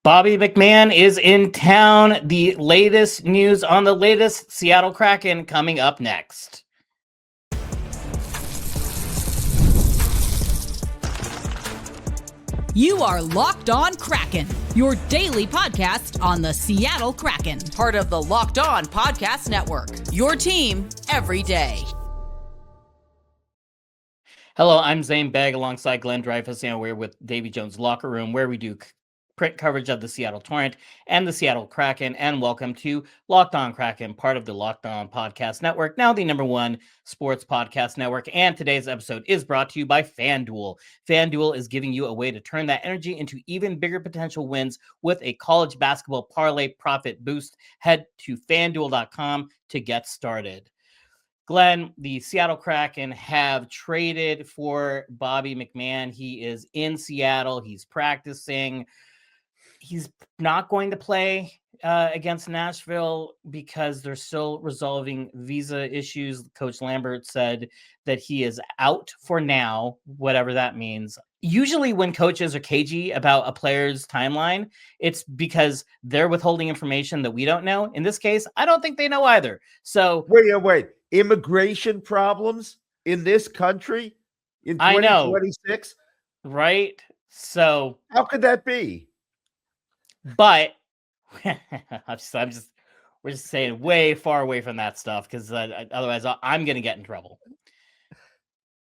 Bobby McMann is in town. The latest news on the latest Seattle Kraken coming up next. You are Locked On Kraken, your daily podcast on the Seattle Kraken, part of the Locked On Podcast Network, your team every day. Hello, I'm Zaiem alongside Glenn Dreyfuss, and we're with Davy Jones Locker Room, where we do print coverage of the Seattle Torrent and the Seattle Kraken. And welcome to Locked On Kraken, part of the Locked On Podcast Network, now the #1 sports podcast network. And today's episode is brought to you by FanDuel. FanDuel is giving you a way to turn that energy into even bigger potential wins with a college basketball parlay profit boost. Head to FanDuel.com to get started. Glenn, the Seattle Kraken have traded for Bobby McMann. He is in Seattle. He's practicing. He's not going to play against Nashville because they're still resolving visa issues. Coach Lambert said that he is out for now, whatever that means. Usually when coaches are cagey about a player's timeline, it's because they're withholding information that we don't know. In this case, I don't think they know either. So wait. Immigration problems in this country in 2026? Right? So how could that be? But we're just saying way far away from that stuff because otherwise I'm going to get in trouble.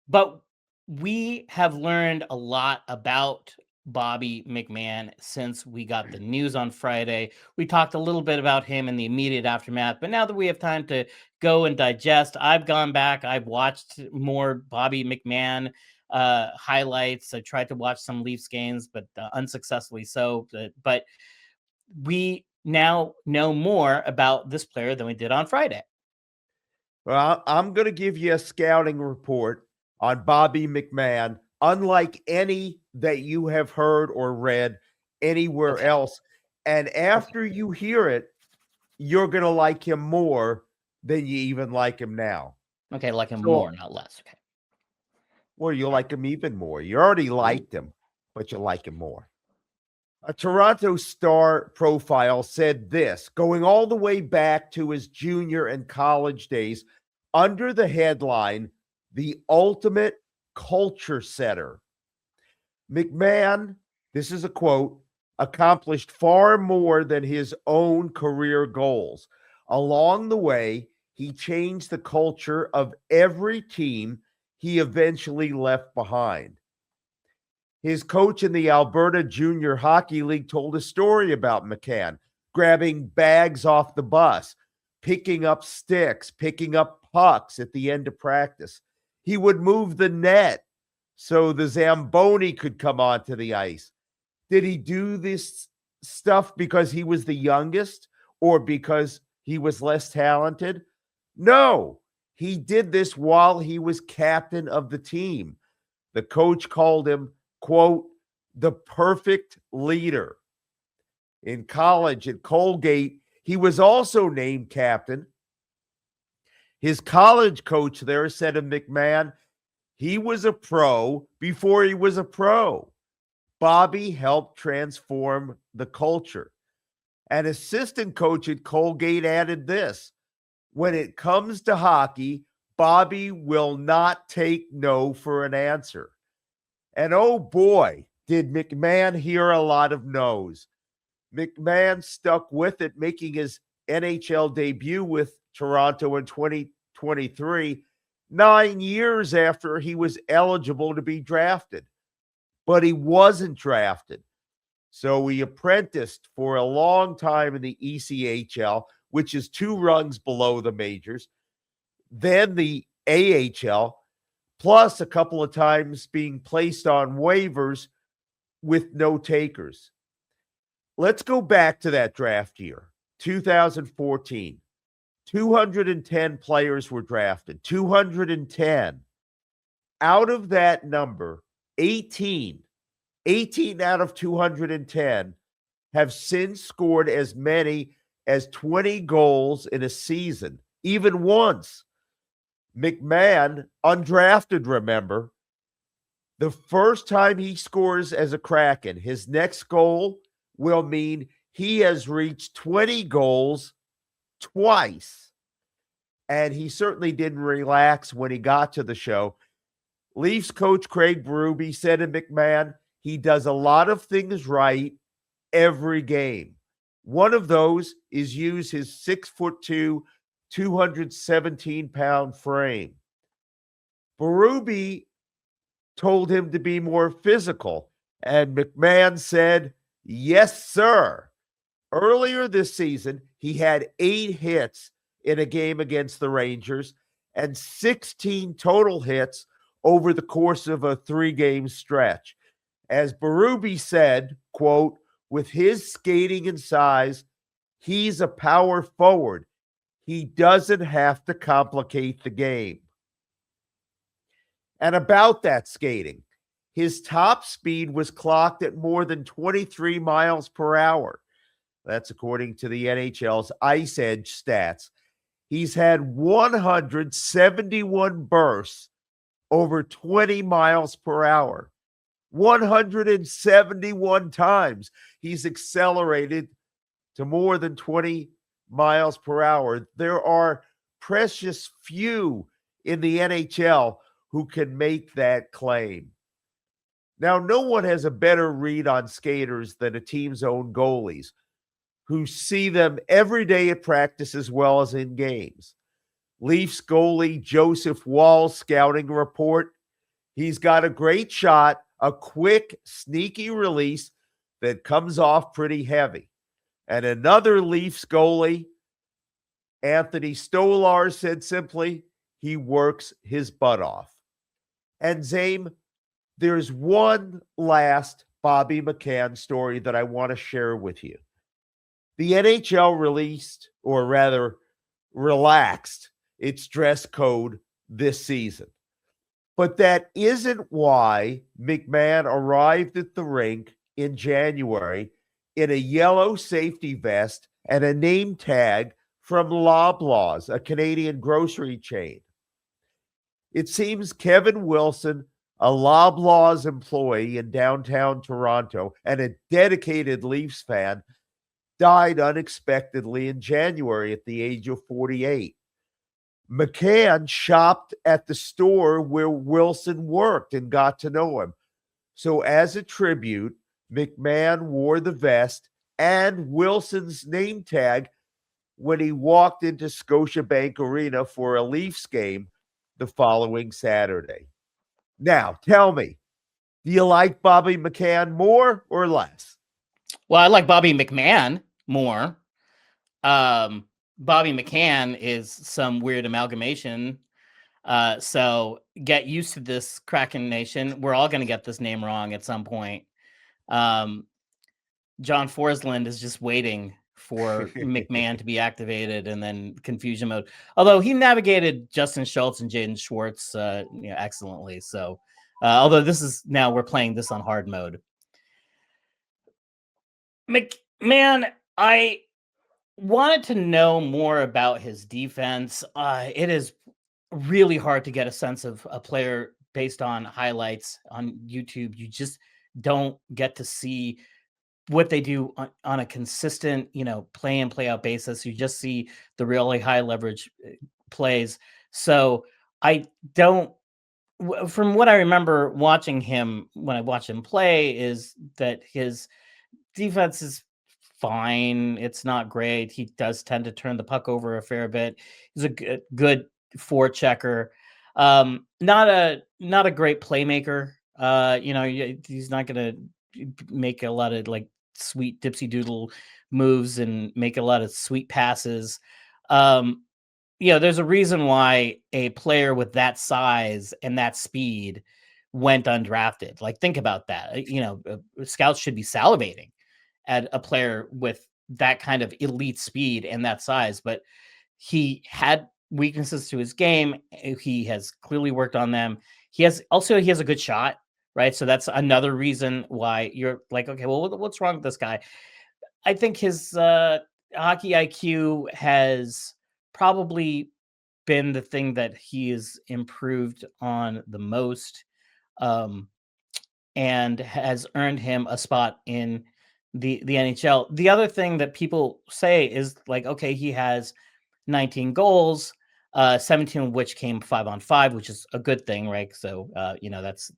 But we have learned a lot about Bobby McMann since we got the news on Friday. We talked a little bit about him in the immediate aftermath, but now that we have time to go and digest, I've gone back. I've watched more Bobby McMann highlights. I tried to watch some Leafs games, but unsuccessfully so. But we now know more about this player than we did on Friday. Well, I'm going to give you a scouting report on Bobby McMann, unlike any that you have heard or read anywhere else. And after you hear it, you're going to like him more than you even like him now. Okay, like him more, not less. Okay. Well, you like him even more. You already liked him, but you like him more. A Toronto Star profile said this, going all the way back to his junior and college days, under the headline, "The Ultimate Culture Setter." McMann, this is a quote, accomplished far more than his own career goals. Along the way, he changed the culture of every team he eventually left behind. His coach in the Alberta Junior Hockey League told a story about McMann grabbing bags off the bus, picking up sticks, picking up pucks at the end of practice. He would move the net so the Zamboni could come onto the ice. Did he do this stuff because he was the youngest or because he was less talented? No, he did this while he was captain of the team. The coach called him, quote, the perfect leader. In college at Colgate, he was also named captain. His college coach there said of McMann, he was a pro before he was a pro. Bobby helped transform the culture. An assistant coach at Colgate added this, when it comes to hockey, Bobby will not take no for an answer. And oh boy, did McMann hear a lot of no's. McMann stuck with it, making his NHL debut with Toronto in 2023, 9 years after he was eligible to be drafted. But he wasn't drafted. So he apprenticed for a long time in the ECHL, which is 2 rungs below the majors, then the AHL, plus a couple of times being placed on waivers with no takers. Let's go back to that draft year, 2014. 210 players were drafted, 210. Out of that number, 18 out of 210 have since scored as many as 20 goals in a season, even once. McMahon, undrafted, remember, the first time he scores as a Kraken, his next goal will mean he has reached 20 goals twice. And he certainly didn't relax when he got to the show. Leafs coach Craig Berube said to McMahon, he does a lot of things right every game. One of those is use his 6'2", 217-pound frame. Berube told him to be more physical, and McMahon said, yes, sir. Earlier this season, he had 8 hits in a game against the Rangers and 16 total hits over the course of a 3-game stretch. As Berube said, quote, with his skating and size, he's a power forward. He doesn't have to complicate the game. And about that skating, his top speed was clocked at more than 23 miles per hour. That's according to the NHL's Ice Edge stats. He's had 171 bursts over 20 miles per hour. 171 times he's accelerated to more than 20 miles per hour. There are precious few in the NHL who can make that claim. Now, no one has a better read on skaters than a team's own goalies, who see them every day at practice as well as in games. Leafs goalie Joseph Wall's scouting report, he's got a great shot, a quick, sneaky release that comes off pretty heavy. And another Leafs goalie, Anthony Stolar, said simply, he works his butt off. And Zaiem, there's one last Bobby McMann story that I want to share with you. The NHL released, or rather relaxed, its dress code this season. But that isn't why McMahon arrived at the rink in January in a yellow safety vest and a name tag from Loblaws, a Canadian grocery chain. It seems Kevin Wilson, a Loblaws employee in downtown Toronto and a dedicated Leafs fan, died unexpectedly in January at the age of 48. McMahon shopped at the store where Wilson worked and got to know him. So as a tribute, McMahon wore the vest and Wilson's name tag when he walked into Scotiabank Arena for a Leafs game the following Saturday. Now, tell me, do you like Bobby McMann more or less? Well, I like Bobby McMann more. Bobby McMann is some weird amalgamation. So get used to this, Kraken Nation. We're all going to get this name wrong at some point. John Forsland is just waiting for McMahon to be activated and then confusion mode. Although he navigated Justin Schultz and Jaden Schwartz excellently. So although this is now we're playing this on hard mode. McMahon, I wanted to know more about his defense. It is really hard to get a sense of a player based on highlights on YouTube. You just don't get to see what they do on a consistent, play in, play out basis. You just see the really high leverage plays. So I don't, from what I remember watching him, when I watched him play, is that his defense is fine. It's not great. He does tend to turn the puck over a fair bit. He's a good forechecker. Not a great playmaker. He's not going to make a lot of like sweet dipsy doodle moves and make a lot of sweet passes. There's a reason why a player with that size and that speed went undrafted. Like, think about that. Scouts should be salivating at a player with that kind of elite speed and that size, but he had weaknesses to his game. He has clearly worked on them. He has a good shot, right? So that's another reason why you're like, okay, well, what's wrong with this guy? I think his hockey IQ has probably been the thing that he has improved on the most, and has earned him a spot in the NHL. The other thing that people say is like, okay, he has 19 goals, 17 of which came 5-on-5, which is a good thing, right? So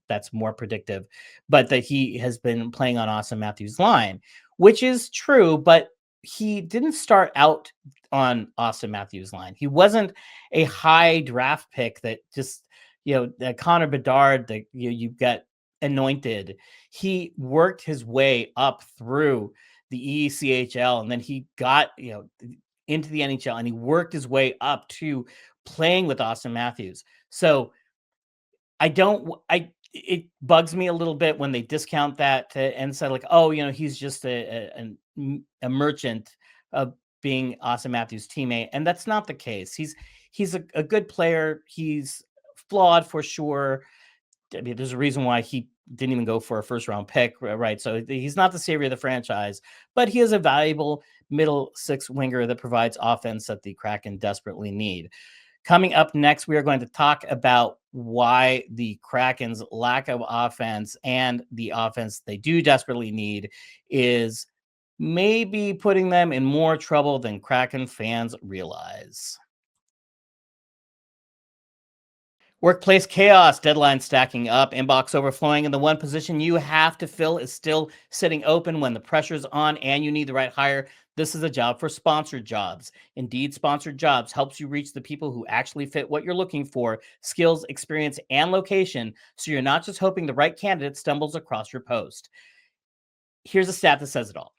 that's more predictive. But that he has been playing on Austin Matthews' line, which is true, but he didn't start out on Austin Matthews' line. He wasn't a high draft pick that just Connor Bedard that you've got anointed. He worked his way up through the ECHL, and then he got into the NHL, and he worked his way up to playing with Austin Matthews. So it bugs me a little bit when they discount that and say like, oh, he's just a merchant of being Austin Matthews' teammate, and that's not the case. He's a good player. He's flawed for sure. I mean, there's a reason why he didn't even go for a first round pick, right? So he's not the savior of the franchise, but he is a valuable middle six winger that provides offense that the Kraken desperately need. Coming up next, we are going to talk about why the Kraken's lack of offense and the offense they do desperately need is maybe putting them in more trouble than Kraken fans realize. Workplace chaos, deadline stacking up, inbox overflowing, and the one position you have to fill is still sitting open when the pressure's on and you need the right hire. This is a job for sponsored jobs. Indeed, sponsored jobs helps you reach the people who actually fit what you're looking for, skills, experience, and location, so you're not just hoping the right candidate stumbles across your post. Here's a stat that says it all.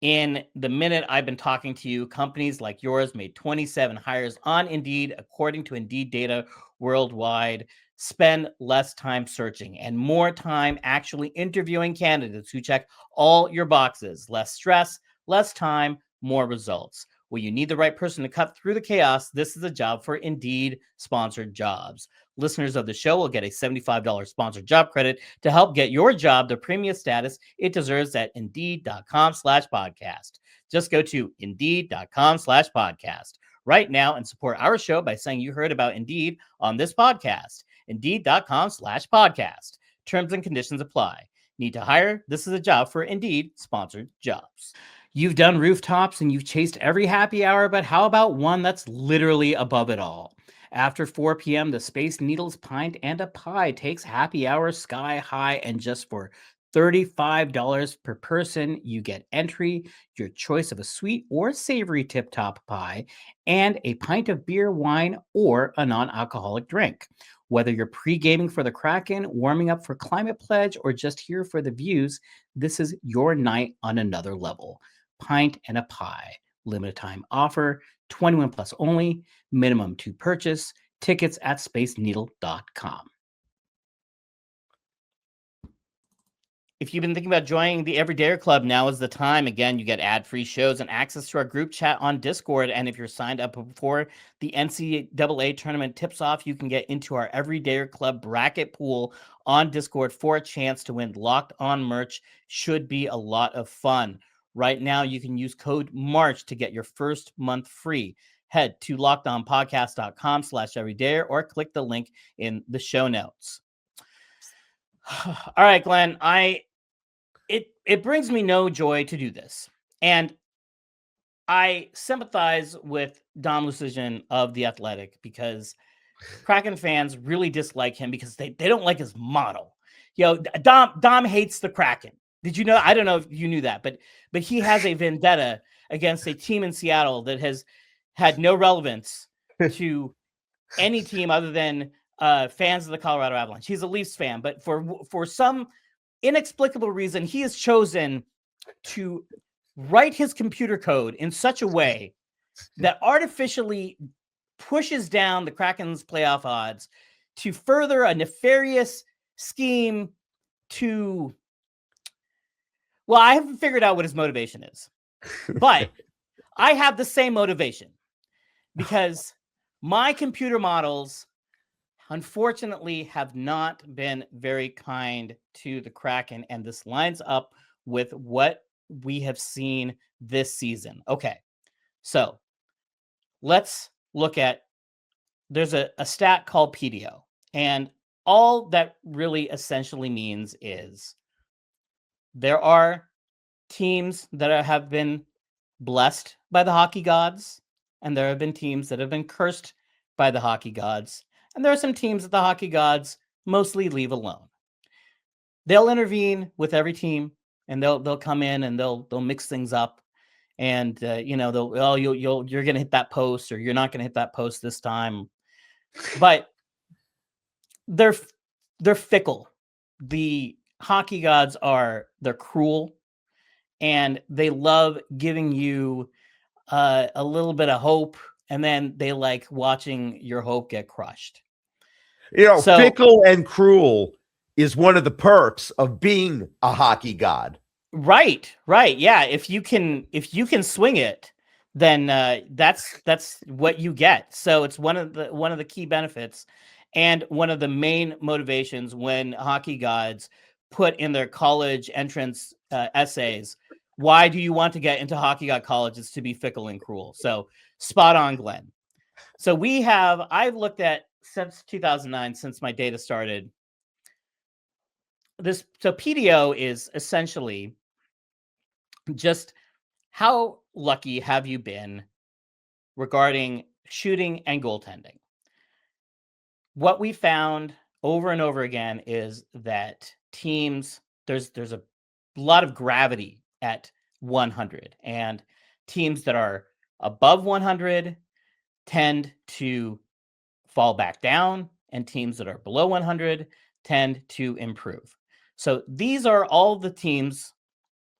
In the minute I've been talking to you, companies like yours made 27 hires on Indeed, according to Indeed data worldwide. Spend less time searching and more time actually interviewing candidates who check all your boxes. Less stress, less time, more results. Well, you need the right person to cut through the chaos. This is a job for Indeed sponsored jobs. Listeners of the show will get a $75 sponsored job credit to help get your job the premium status it deserves at Indeed.com/podcast. Just go to Indeed.com/podcast right now and support our show by saying you heard about Indeed on this podcast. Indeed.com/podcast. Terms and conditions apply. Need to hire? This is a job for Indeed sponsored jobs. You've done rooftops and you've chased every happy hour, but how about one that's literally above it all? After 4 p.m., the Space Needles Pint and a Pie takes happy hour sky high, and just for $35 per person, you get entry, your choice of a sweet or savory tip-top pie, and a pint of beer, wine, or a non-alcoholic drink. Whether you're pre-gaming for the Kraken, warming up for Climate Pledge, or just here for the views, this is your night on another level. Pint and a Pie. Limited time offer, 21 plus only, minimum to purchase. Tickets at spaceneedle.com. If you've been thinking about joining the Everydayer Club, now is the time. Again, you get ad-free shows and access to our group chat on Discord. And if you're signed up before the NCAA tournament tips off, you can get into our Everydayer Club bracket pool on Discord for a chance to win Locked On merch. Should be a lot of fun. Right now, you can use code MARCH to get your first month free. Head to lockedonpodcast.com/everydayer or click the link in the show notes. All right, Glenn, it brings me no joy to do this. And I sympathize with Dom Lucian of The Athletic because Kraken fans really dislike him because they don't like his model. Dom hates the Kraken. Did you know? I don't know if you knew that, but he has a vendetta against a team in Seattle that has had no relevance to any team other than fans of the Colorado Avalanche. He's a Leafs fan, but for some inexplicable reason, he has chosen to write his computer code in such a way that artificially pushes down the Kraken's playoff odds to further a nefarious scheme to... Well, I haven't figured out what his motivation is, but I have the same motivation because my computer models, unfortunately, have not been very kind to the Kraken, and this lines up with what we have seen this season. Okay, so let's look at, there's a stat called PDO, and all that really essentially means is there are teams that have been blessed by the hockey gods, and there have been teams that have been cursed by the hockey gods, and there are some teams that the hockey gods mostly leave alone. They'll intervene with every team, and they'll come in and they'll mix things up, and you're gonna hit that post, or you're not gonna hit that post this time, but they're fickle. The hockey gods they're cruel, and they love giving you a little bit of hope, and then they like watching your hope get crushed. Fickle and cruel is one of the perks of being a hockey god. Right. Yeah. If you can swing it, then that's what you get. So it's one of the key benefits, and one of the main motivations when hockey gods put in their college entrance essays, why do you want to get into hockey god college? Is to be fickle and cruel. So spot on, Glenn. So I've looked at since 2009, since my data started. So PDO is essentially just how lucky have you been regarding shooting and goaltending. What we found over and over again is that teams, there's a lot of gravity at 100, and teams that are above 100 tend to fall back down, and teams that are below 100 tend to improve. So these are all the teams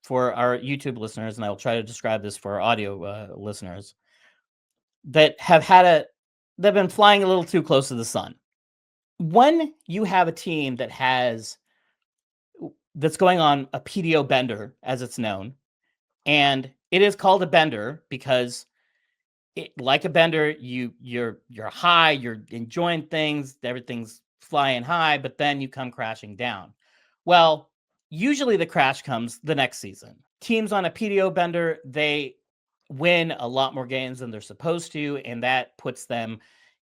for our YouTube listeners, and I will try to describe this for our audio listeners, that have they've been flying a little too close to the sun. When you have a team that's going on a PDO bender, as it's known, and it is called a bender because like a bender, you're high, you're enjoying things, everything's flying high, but then you come crashing down. Well, usually the crash comes the next season. Teams on a PDO bender, they win a lot more games than they're supposed to, and that puts them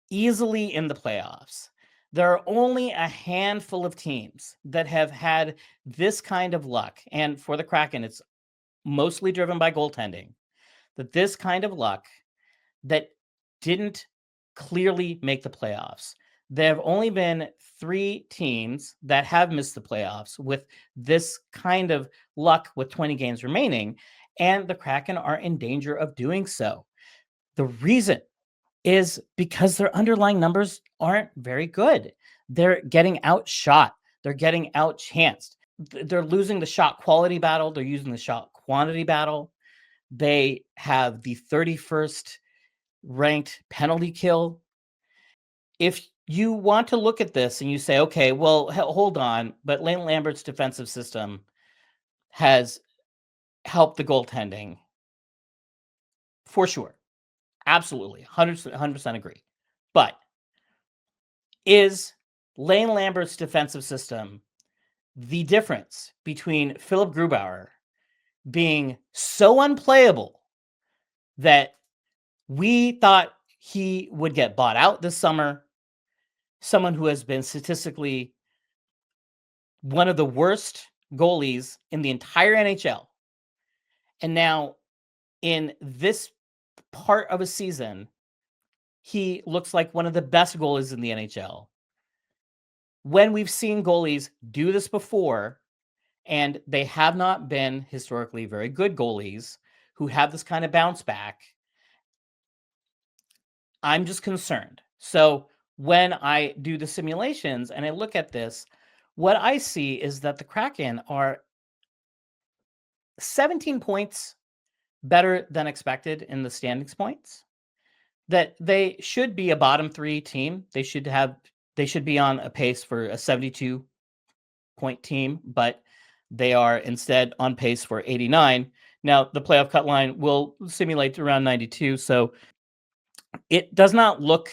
easily in the playoffs. There are only a handful of teams that have had this kind of luck, and for the Kraken, it's mostly driven by goaltending, that this kind of luck that didn't clearly make the playoffs. There have only been 3 teams that have missed the playoffs with this kind of luck with 20 games remaining, and the Kraken are in danger of doing so. The reason is because their underlying numbers aren't very good. They're getting outshot. They're getting outchanced. They're losing the shot quality battle. They're using the shot quantity battle. They have the 31st ranked penalty kill. If you want to look at this and you say, okay, well, hold on, but Lane Lambert's defensive system has helped the goaltending for sure. Absolutely. 100% agree. But is Lane Lambert's defensive system the difference between Philip Grubauer being so unplayable that we thought he would get bought out this summer, someone who has been statistically one of the worst goalies in the entire NHL, and now in this part of a season, he looks like one of the best goalies in the NHL. When we've seen goalies do this before, and they have not been historically very good goalies who have this kind of bounce back, I'm just concerned. So when I do the simulations and I look at this, what I see is that the Kraken are 17 points better than expected in the standings points, that they should be a bottom 3 team. They should be on a pace for a 72-point team, but they are instead on pace for 89. Now, the playoff cut line will simulate around 92, so it does not look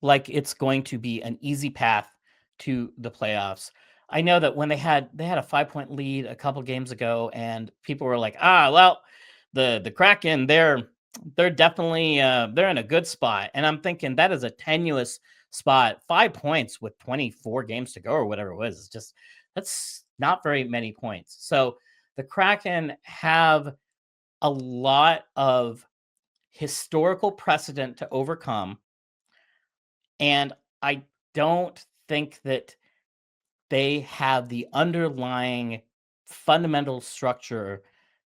like it's going to be an easy path to the playoffs. I know that when they had a 5-point lead a couple games ago, and people were like, well, the Kraken, they're definitely they're in a good spot. And I'm thinking that is a tenuous spot. 5 points with 24 games to go or whatever it was. It's just, that's not very many points. So The Kraken have a lot of historical precedent to overcome, and I don't think that they have the underlying fundamental structure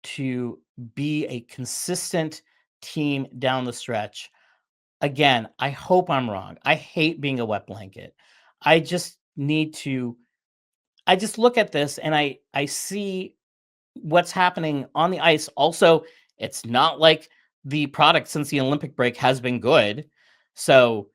to be a consistent team down the stretch. Again, I hope I'm wrong. I hate being a wet blanket. I just look at this and I see what's happening on the ice. Also, it's not like the product since the Olympic break has been good. So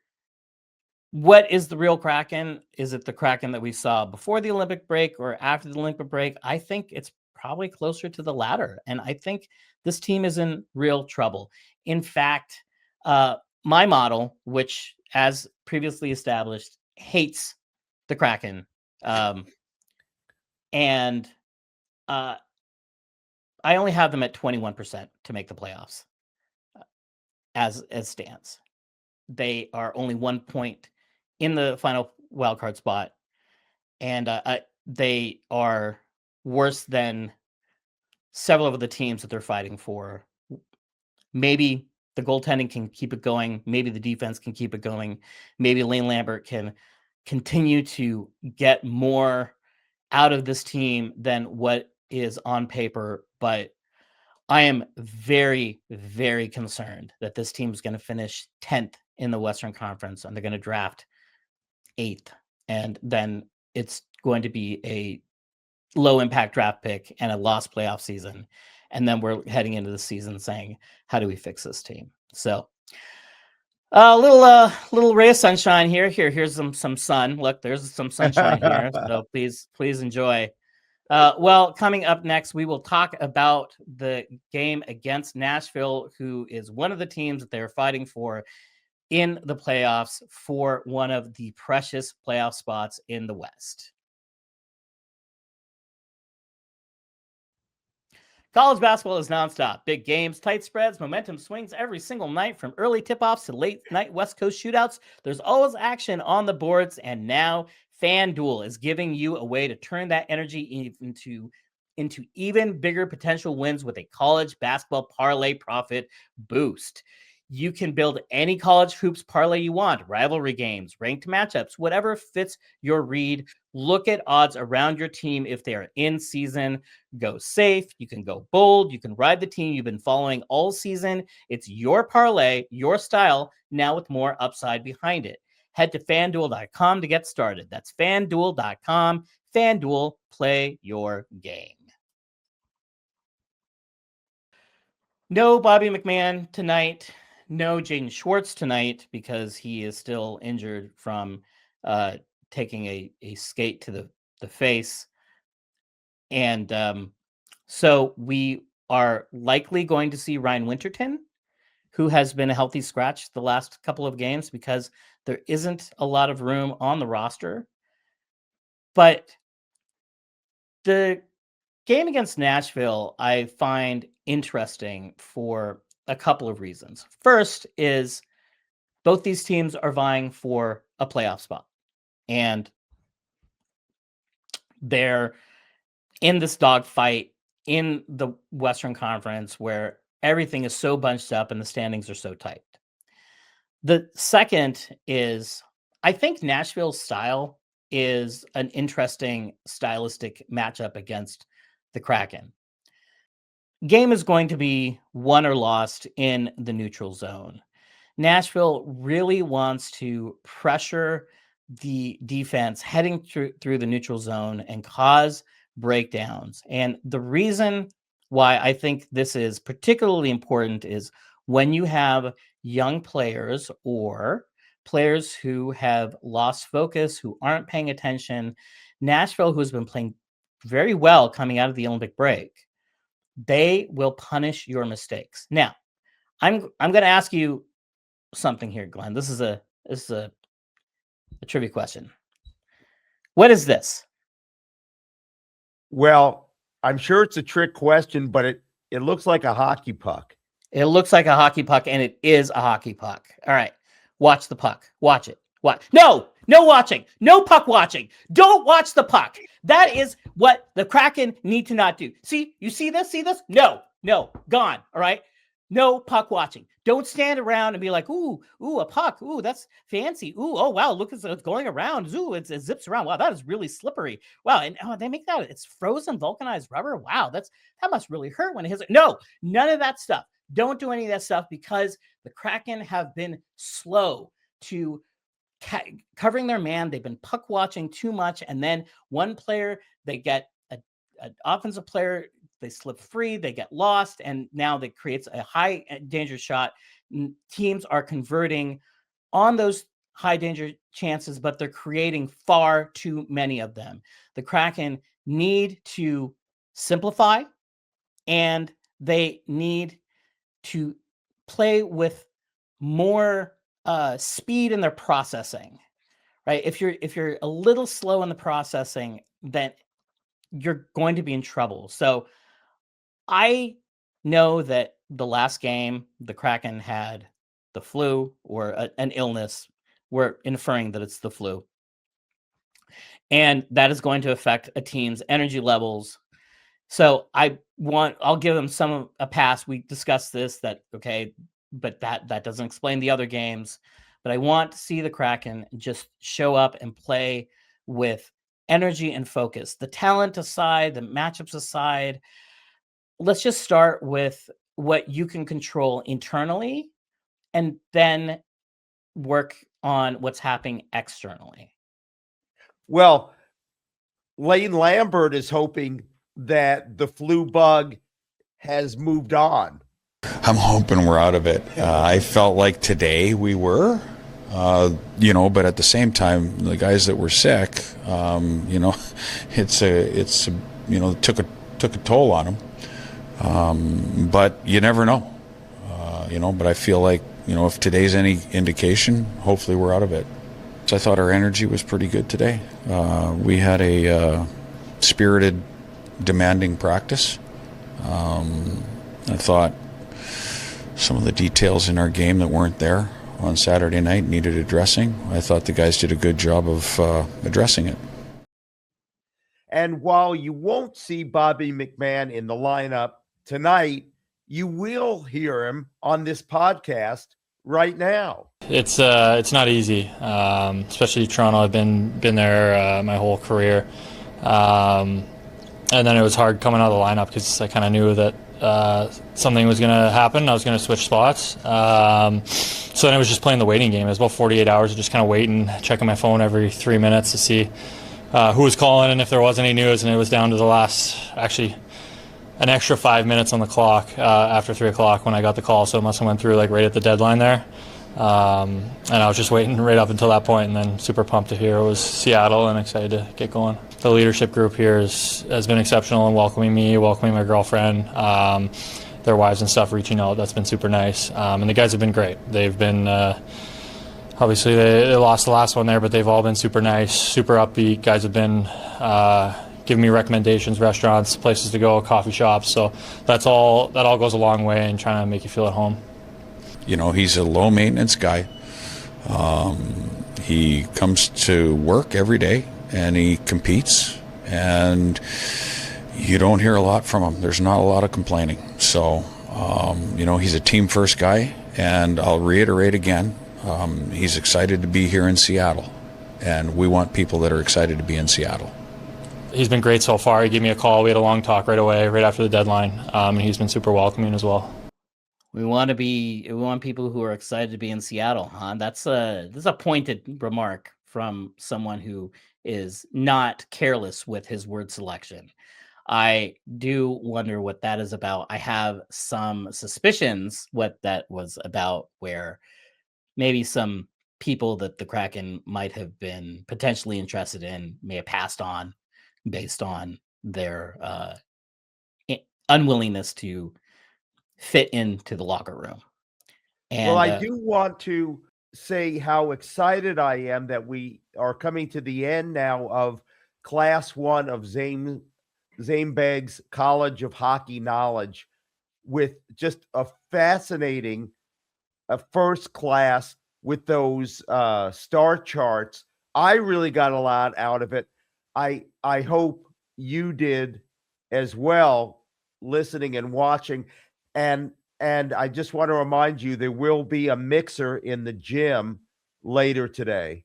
what is the real Kraken? Is it the Kraken that we saw before the Olympic break or after the Olympic break? I think it's probably closer to the latter. And I think this team is in real trouble. In fact, my model, which as previously established, hates the Kraken. And I only have them at 21% to make the playoffs as stands. They are only 1 point in the final wildcard spot, and they are worse than several of the teams that they're fighting for. Maybe the goaltending can keep it going. Maybe the defense can keep it going. Maybe Lane Lambert can continue to get more out of this team than what is on paper. But I am very, very concerned that this team is going to finish 10th in the Western Conference, and they're going to draft 8th. And then it's going to be a low impact draft pick and a lost playoff season. And then we're heading into the season saying, how do we fix this team? So a little ray of sunshine here. Here's some sun. Look, there's some sunshine here. So please enjoy. Well, coming up next, we will talk about the game against Nashville, who is one of the teams that they're fighting for in the playoffs for one of the precious playoff spots in the West. College basketball is nonstop. Big games, tight spreads, momentum swings every single night from early tip-offs to late night West Coast shootouts. There's always action on the boards, and now FanDuel is giving you a way to turn that energy into even bigger potential wins with a college basketball parlay profit boost. You can build any college hoops parlay you want, rivalry games, ranked matchups, whatever fits your read. Look at odds around your team if they are in season. Go safe. You can go bold. You can ride the team you've been following all season. It's your parlay, your style, now with more upside behind it. Head to FanDuel.com to get started. That's FanDuel.com. FanDuel, play your game. No Bobby McMann tonight. No Jaden Schwartz tonight because he is still injured from taking a skate to the face. And so we are likely going to see Ryan Winterton, who has been a healthy scratch the last couple of games because there isn't a lot of room on the roster. But the game against Nashville, I find interesting for a couple of reasons. First is both these teams are vying for a playoff spot, and they're in this dogfight in the Western Conference where everything is so bunched up and the standings are so tight. The second is I think Nashville's style is an interesting stylistic matchup against the Kraken. Game is going to be won or lost in the neutral zone. Nashville really wants to pressure the defense heading through the neutral zone and cause breakdowns. And the reason why I think this is particularly important is when you have young players or players who have lost focus, who aren't paying attention. Nashville, who has been playing very well coming out of the Olympic break, they will punish your mistakes. Now, I'm going to ask you something here, Glenn. This is a trivia question. What is this? Well, I'm sure it's a trick question, but it looks like a hockey puck. It looks like a hockey puck, and it is a hockey puck. All right. Watch the puck. Watch it. Watch. No, No watching. No puck watching. Don't watch the puck. That is what the Kraken need to not do. See, you see this? See this? No, gone. All right. No puck watching. Don't stand around and be like, ooh, a puck. Ooh, that's fancy. Ooh, oh, wow, look, it's going around. Ooh, it zips around. Wow, that is really slippery. Wow, and they make that, it's frozen vulcanized rubber. Wow, that must really hurt when it hits it. No, none of that stuff. Don't do any of that stuff because the Kraken have been slow to covering their man. They've been puck watching too much. And then one player, they get an offensive player, they slip free, they get lost, and now that creates a high danger shot. Teams are converting on those high danger chances, but they're creating far too many of them. The Kraken need to simplify, and they need to play with more speed in their processing, right? If you're a little slow in the processing, then you're going to be in trouble. So I know that the last game, the Kraken had the flu or an illness. We're inferring that it's the flu. And that is going to affect a team's energy levels. So I'll give them a pass. We discussed this, okay, but that doesn't explain the other games. But I want to see the Kraken just show up and play with energy and focus. The talent aside, the matchups aside, let's just start with what you can control internally and then work on what's happening externally. Well, Lane Lambert is hoping that the flu bug has moved on. I'm hoping we're out of it. I felt like today we were, but at the same time, the guys that were sick, took a toll on them. But you never know, but I feel like, if today's any indication, hopefully we're out of it. So I thought our energy was pretty good today. We had a spirited, demanding practice. I thought some of the details in our game that weren't there on Saturday night needed addressing. I thought the guys did a good job of addressing it. And while you won't see Bobby McMann in the lineup tonight, you will hear him on this podcast right now. It's not easy, especially Toronto. I've been there my whole career, and then it was hard coming out of the lineup because I kind of knew that something was going to happen. I was going to switch spots. So then it was just playing the waiting game. It was about 48 hours of just kind of waiting, checking my phone every 3 minutes to see who was calling and if there was any news. And it was down to the last, actually, an extra 5 minutes on the clock after 3 o'clock when I got the call. So it must have went through like right at the deadline there. And I was just waiting right up until that point, and then super pumped to hear it was Seattle and excited to get going. The leadership group here has been exceptional in welcoming me, welcoming my girlfriend, their wives and stuff, reaching out. That's been super nice. And the guys have been great. They've been, obviously they lost the last one there, but they've all been super nice, super upbeat. Guys have been giving me recommendations, restaurants, places to go, coffee shops. So that all goes a long way in trying to make you feel at home. He's a low maintenance guy. He comes to work every day and he competes, and you don't hear a lot from him. There's not a lot of complaining. So, he's a team first guy, and I'll reiterate again, he's excited to be here in Seattle, and we want people that are excited to be in Seattle. He's been great so far. He gave me a call. We had a long talk right away, right after the deadline. And he's been super welcoming as well. We want people who are excited to be in Seattle, huh? That's a pointed remark from someone who is not careless with his word selection. I do wonder what that is about. I have some suspicions what that was about, where maybe some people that the Kraken might have been potentially interested in may have passed on based on their unwillingness to fit into the locker room. And well, I do want to say how excited I am that we are coming to the end now of Class 1 of Zaiem College of Hockey Knowledge, with just a fascinating first class with those star charts I really got a lot out of it. I hope you did as well, listening and watching. And I just want to remind you, there will be a mixer in the gym later today.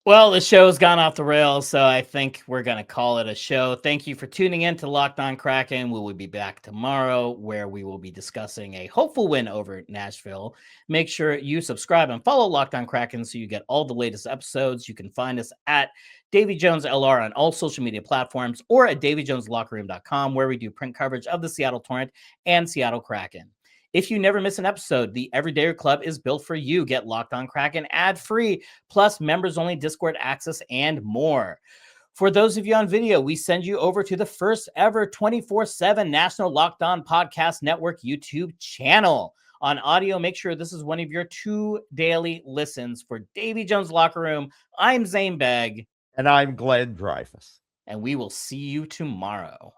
Well, the show's gone off the rails, so I think we're going to call it a show. Thank you for tuning in to Locked On Kraken. We will be back tomorrow, where we will be discussing a hopeful win over Nashville. Make sure you subscribe and follow Locked On Kraken so you get all the latest episodes. You can find us at Davy Jones LR on all social media platforms, or at DavyJonesLockerRoom.com, where we do print coverage of the Seattle Torrent and Seattle Kraken. If you never miss an episode, the Everydayer Club is built for you. Get Locked On Kraken ad-free, plus members-only Discord access and more. For those of you on video, we send you over to the first ever 24/7 National Locked On Podcast Network YouTube channel. On audio, make sure this is one of your 2 daily listens. For Davy Jones Locker Room, I'm Zaiem Begg. And I'm Glenn Dreyfuss. And we will see you tomorrow.